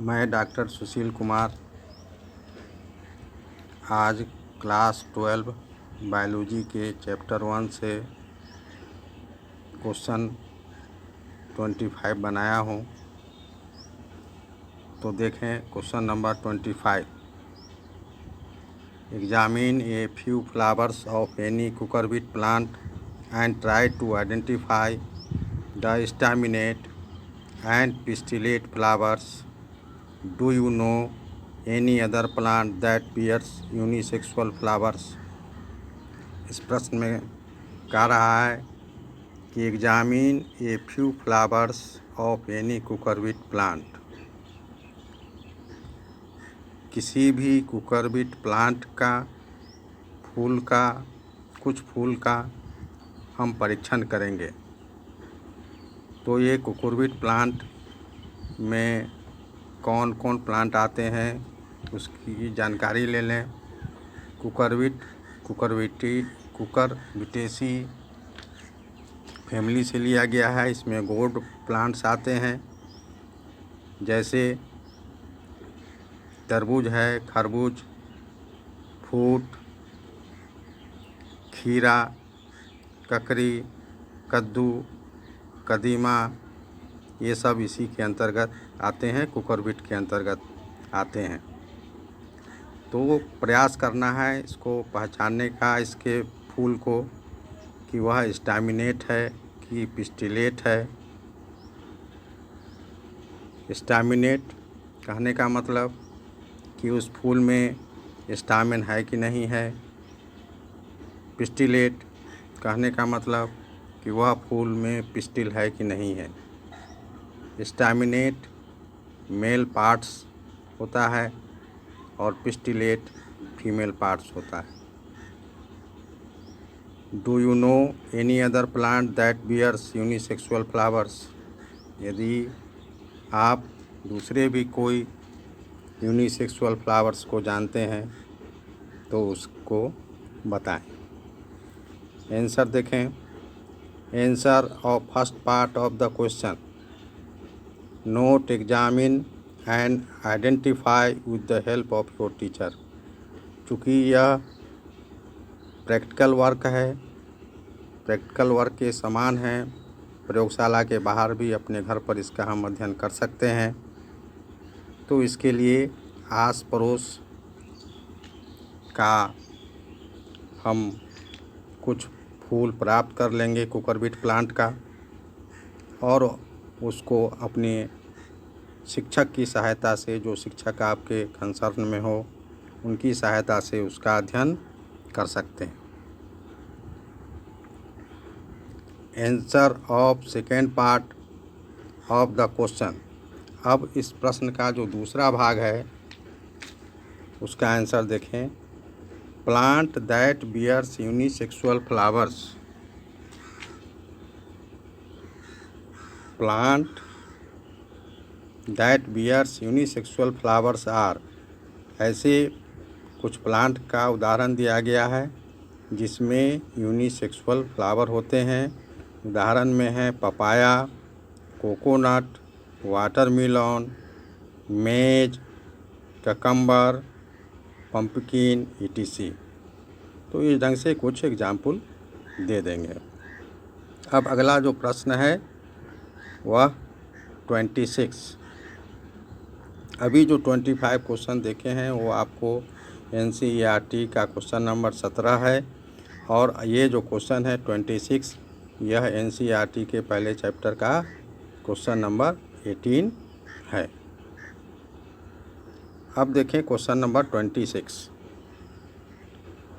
मैं डॉक्टर सुशील कुमार आज class 12 biology के चैप्टर 1 से क्वेश्चन 25 बनाया हूँ। तो देखें question number 25। Examine a few flowers of any cucurbit plant and try to identify the staminate and pistillate flowers. Do you know any other plant that bears unisexual flowers. इस प्रश्न में कह रहा है कि examine a few flowers of any cucurbit plant. किसी भी cucurbit plant का कुछ फूल का हम परीक्षण करेंगे। तो ये कुकुरबिट प्लांट में कौन कौन प्लांट आते हैं उसकी जानकारी ले लें। कुकुरबिटेसी फैमिली से लिया गया है। इसमें गोड प्लांट्स आते हैं, जैसे तरबूज है, खरबूज, फूट, खीरा, ककड़ी, कद्दू, कदीमा, ये सब इसी के अंतर्गत आते हैं, कुकुरबिट के अंतर्गत आते हैं। तो प्रयास करना है इसको पहचानने का, इसके फूल को, कि वह स्टैमिनेट है कि पिस्टिलेट है। स्टैमिनेट कहने का मतलब कि उस फूल में स्टामिन है कि नहीं है। पिस्टिलेट कहने का मतलब कि वह फूल में पिस्टिल है कि नहीं है। स्टैमिनेट मेल पार्ट्स होता है और पिस्टिलेट फीमेल पार्ट्स होता है। Do you know any other plant that bears unisexual flowers. यदि आप दूसरे भी कोई यूनिसेक्सुअल फ्लावर्स को जानते हैं तो उसको बताएं। आंसर देखें। Answer of first part of the question, note, examine and identify with the help of your teacher. चूँकि यह प्रैक्टिकल वर्क है, प्रैक्टिकल वर्क के समान है, प्रयोगशाला के बाहर भी अपने घर पर इसका हम अध्ययन कर सकते हैं। तो इसके लिए आस पड़ोस का हम कुछ फूल प्राप्त कर लेंगे कुकुरबिट प्लांट का, और उसको अपने शिक्षक की सहायता से, जो शिक्षक आपके कंसर्न में हो, उनकी सहायता से उसका अध्ययन कर सकते हैं। Answer of second part of the question. अब इस प्रश्न का जो दूसरा भाग है उसका आंसर देखें। Plant that bears unisexual flowers. Plant that bears unisexual flowers are. ऐसे कुछ प्लांट का उदाहरण दिया गया है जिसमें यूनिसेक्सुअल फ्लावर होते हैं। उदाहरण में है पपाया, कोकोनट, वाटरमेलन, मेज, ककम्बर, पंपकिन etc। तो इस ढंग से कुछ एग्जाम्पल दे देंगे। अब अगला जो प्रश्न है वह 26। अभी जो 25 क्वेश्चन देखे हैं वो आपको NCERT का क्वेश्चन नंबर 17 है, और ये जो क्वेश्चन है 26 यह NCERT के पहले चैप्टर का क्वेश्चन नंबर 18 है। अब देखें question number 26।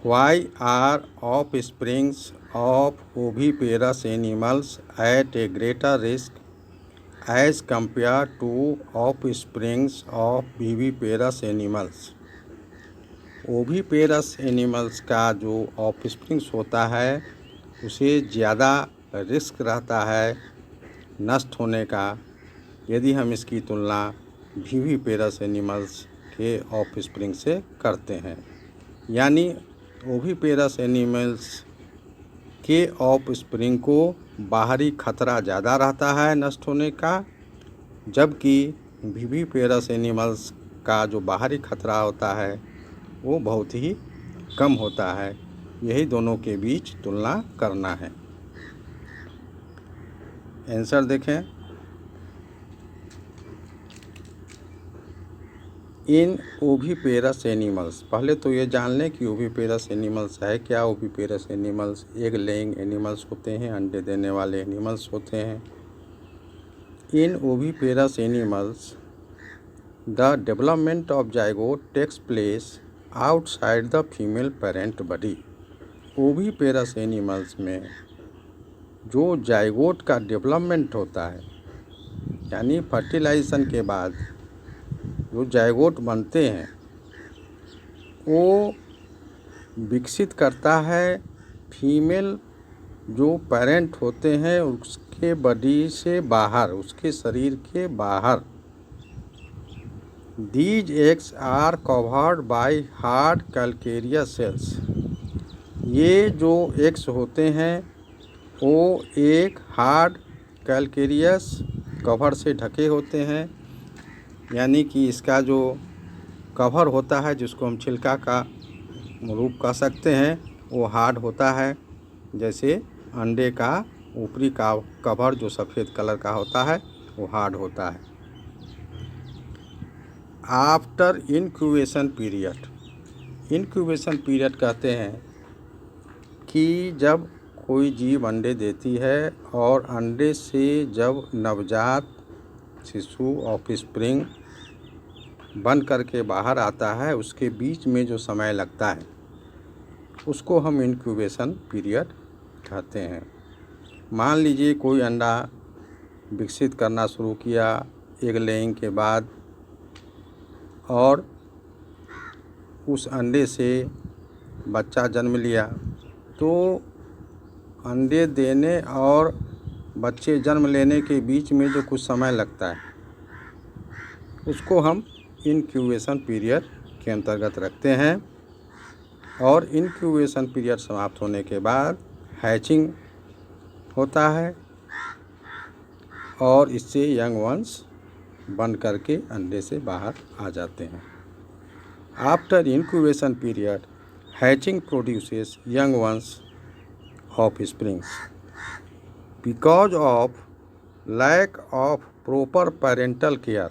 Why are offsprings of oviparous animals at a greater risk as compare to offsprings of viviparous animals. Oviparous animals का जो ऑफ स्प्रिंग्स होता है उसे ज़्यादा रिस्क रहता है नष्ट होने का, यदि हम इसकी तुलना विविपेरस एनिमल्स के ऑफ स्प्रिंग से करते हैं। यानी ओविपेरस एनिमल्स के ऑफ स्प्रिंग को बाहरी खतरा ज़्यादा रहता है नष्ट होने का, जबकि विविपेरस एनिमल्स का जो बाहरी खतरा होता है वो बहुत ही कम होता है। यही दोनों के बीच तुलना करना है। आंसर देखें, इन ओविपेरस एनिमल्स, पहले तो ये जान लें कि ओविपेरस एनिमल्स है क्या। Oviparous animals egg laying animals होते हैं, अंडे देने वाले एनिमल्स होते हैं। In oviparous animals the development of zygote takes place outside the female parent body. Oviparous animals में जो जाइगोट का डेवलपमेंट होता है, यानी फर्टिलाइजेशन के बाद जो जाइगोट बनते हैं, वो विकसित करता है फीमेल जो पेरेंट होते हैं उसके बॉडी से बाहर, उसके शरीर के बाहर। These eggs are covered by hard calcareous shells. ये जो एग्स होते हैं वो एक हार्ड कैल्केरियस कवर से ढके होते हैं, यानी कि इसका जो कवर होता है जिसको हम छिलका का रूप कह सकते हैं वो हार्ड होता है। जैसे अंडे का ऊपरी का कवर जो सफ़ेद कलर का होता है वो हार्ड होता है। After incubation period, incubation period कहते हैं कि जब कोई जीव अंडे देती है और अंडे से जब नवजात शिशु ऑफस्प्रिंग बन करके बाहर आता है, उसके बीच में जो समय लगता है उसको हम इनक्यूबेशन पीरियड कहते हैं। मान लीजिए कोई अंडा विकसित करना शुरू किया एग लेइंग के बाद, और उस अंडे से बच्चा जन्म लिया, तो अंडे देने और बच्चे जन्म लेने के बीच में जो कुछ समय लगता है उसको हम इनक्यूबेशन पीरियड के अंतर्गत रखते हैं। और इनक्यूबेशन पीरियड समाप्त होने के बाद हैचिंग होता है और इससे यंग वंस बन करके अंडे से बाहर आ जाते हैं। After incubation period hatching produces young ones offsprings. Because of lack of proper parental care,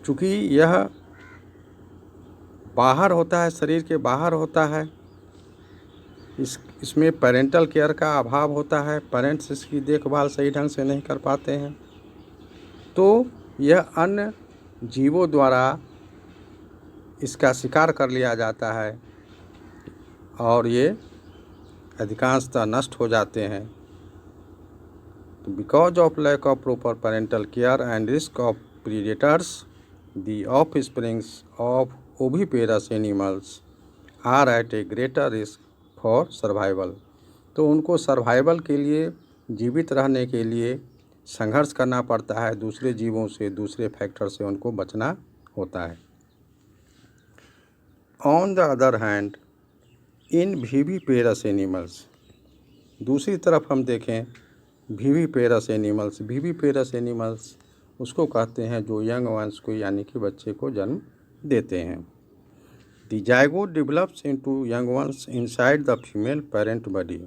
चूँकि यह बाहर होता है, शरीर के बाहर होता है, इसमें पेरेंटल केयर का अभाव होता है, पेरेंट्स इसकी देखभाल सही ढंग से नहीं कर पाते हैं, तो यह अन्य जीवों द्वारा इसका शिकार कर लिया जाता है और ये अधिकांशतः नष्ट हो जाते हैं। तो because of lack of proper parental care and risk of predators, the offsprings of oviparous animals are at a greater risk for survival. तो उनको सर्वाइवल के लिए, जीवित रहने के लिए संघर्ष करना पड़ता है, दूसरे जीवों से, दूसरे फैक्टर से उनको बचना होता है। On the other hand in viviparous animals, दूसरी तरफ हम देखें विविपेरस एनिमल्स, विविपेरस एनिमल्स उसको कहते हैं जो यंग वंस को, यानी कि बच्चे को जन्म देते हैं। The zygote develops into young ones inside the female parent body.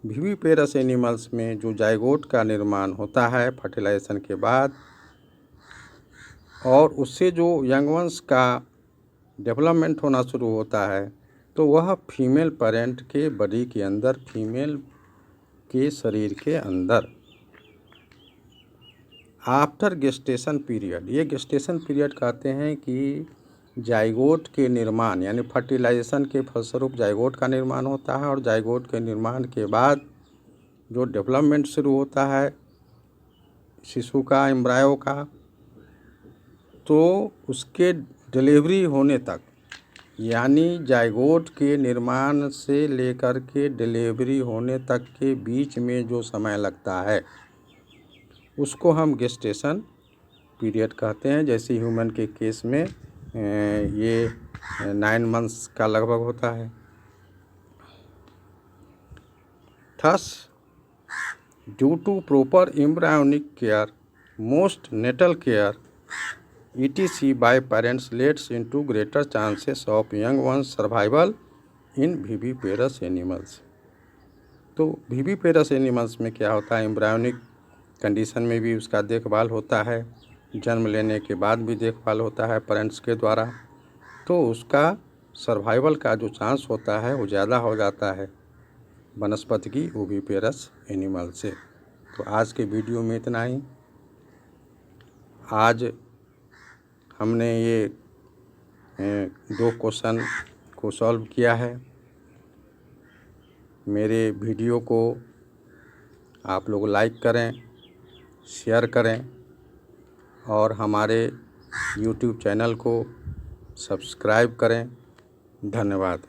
Viviparous animals में जो जाइगोट का निर्माण होता है फर्टिलाइजेशन के बाद, और उससे जो यंग वंस का डेवलपमेंट होना शुरू होता है, तो वह फीमेल पेरेंट के बॉडी के अंदर, फीमेल के शरीर के अंदर। आफ्टर गेस्टेशन पीरियड, ये गेस्टेशन पीरियड कहते हैं कि जाइगोट के निर्माण, यानी फर्टिलाइजेशन के फलस्वरूप जाइगोट का निर्माण होता है, और जाइगोट के निर्माण के बाद जो डेवलपमेंट शुरू होता है शिशु का, एम्ब्रायो का, तो उसके डिलीवरी होने तक, यानी जाइगोट के निर्माण से लेकर के डिलीवरी होने तक के बीच में जो समय लगता है उसको हम गेस्टेशन पीरियड कहते हैं। जैसे ह्यूमन के केस में ये 9 मंथ्स का लगभग होता है। Thus due to proper embryonic care most natal care etc by parents leads into greater chances of young ones survival in viviparous animals। तो विविपेरस एनिमल्स में क्या होता है, एम्ब्रायोनिक कंडीशन में भी उसका देखभाल होता है, जन्म लेने के बाद भी देखभाल होता है पेरेंट्स के द्वारा, तो उसका सर्वाइवल का जो चांस होता है वो ज़्यादा हो जाता है वनस्पति की ओविपेरस एनिमल से। तो आज के वीडियो में इतना ही। आज हमने ये 2 क्वेश्चन को सॉल्व किया है। मेरे वीडियो को आप लोग लाइक करें, शेयर करें और हमारे YouTube चैनल को सब्सक्राइब करें। धन्यवाद।